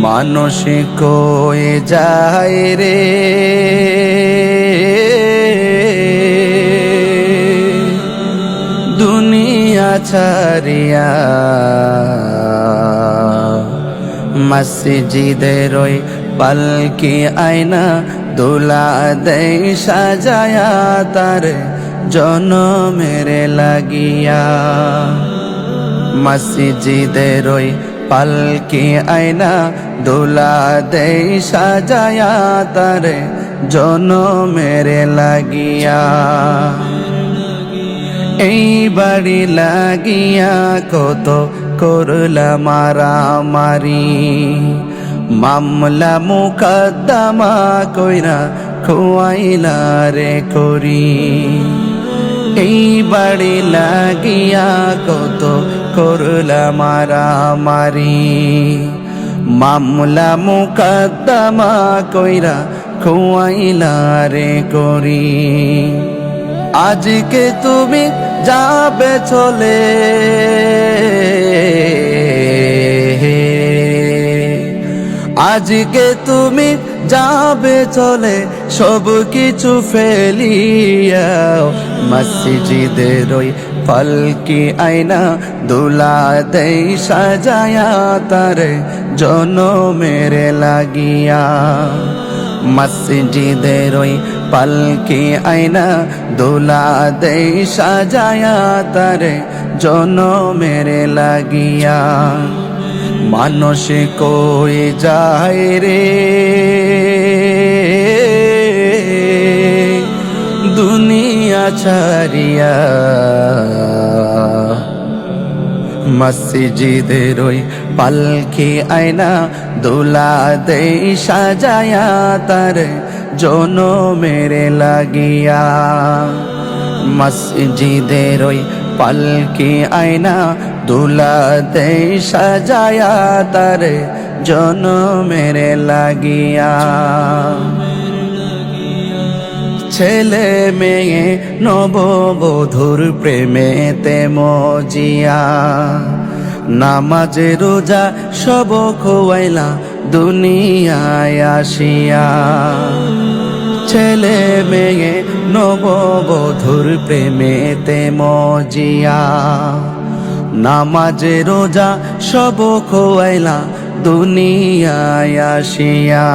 মানুষ কয়ে যায় রে দুনিয়া ছাড়িয়া, মসজিদের ওই পালকি আয়না দোলা দেয় সাজায়া তার জনমের লাগিয়া। মসজিদের ওই পালকি আয়না দোলা দেয় সাজায়া তার জনমের লাগিয়া। এই বাড়ি লাগিয়া কত করলা মারামারি, মামলা মুকদ্দমা কইরা খুয়াইলা রে করি। এই বাড়ি লাগিয়া কত করলা মারামারি, মামলা মুকদ্দমা কইরা খুয়াইলা রে করি। আজকে তুমি যাবে চলে, আজকে তুমি যাবে চলে সব কিছু ফেলিয়া। মসজিদের ওই পালকি আয়না দোলা দেয় সাজায়া তার জনমের লাগিয়া। মসজিদের ওই পালকি আয়না দোলা দেয় সাজায়া তার জনমের লাগিয়া। মানুষ কয়ে যায় রে দুনিয়া ছাড়িয়া, মসজিদের ওই পালকি আয়না দোলা দেয় সাজায়া তার জনমের লাগিয়া। মসজিদের ওই পালকি আয়না দোলা দেয় সাজায়া তার জনমের লাগিয়া। ছেলে মেয়ে নববধূর প্রেমেতে মজিয়া, নামাজ রোজা সব খোয়াইলা দুনিয়ায় আসিয়া। ছেলে মেয়ে নববধূর প্রেমেতে মজিয়া, নামাজ রোজা সব খোয়াইলা দুনিয়ায় আসিয়া।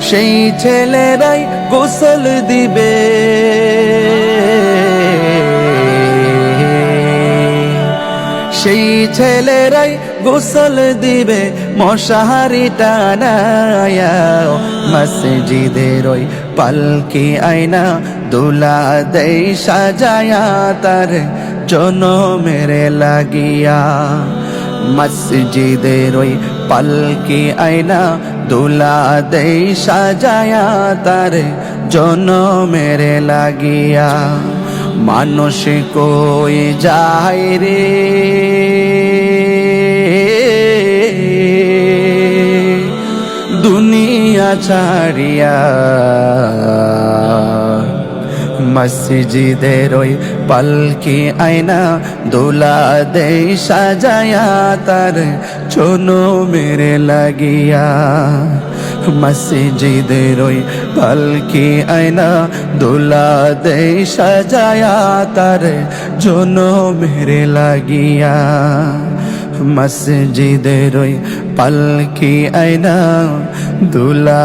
সেই ছেলেরাই গোসল দিবে, সেই ছেলেরাই গোসল দিবে মশারি টানায়া। মসজিদের ওই পালকি আয়না দোলা দেয় সাজায়া তার জনমের লাগিয়া। মসজিদের ওই পালকি আয়না দোলা দেয় সাজায়া তার জনমের লাগিয়া। মানুষ কয়ে যায় রে দুনিয়া ছাড়িয়া, মসজিদের ওই পালকি আয়না দোলা দেয় সাজায়া তার জনমের লাগিয়া। মসজিদের ওই পালকি আয়না দোলা দেয় সাজায়া তার জনমের লাগিয়া। মসজিদের ওই পালকি আয়না দোলা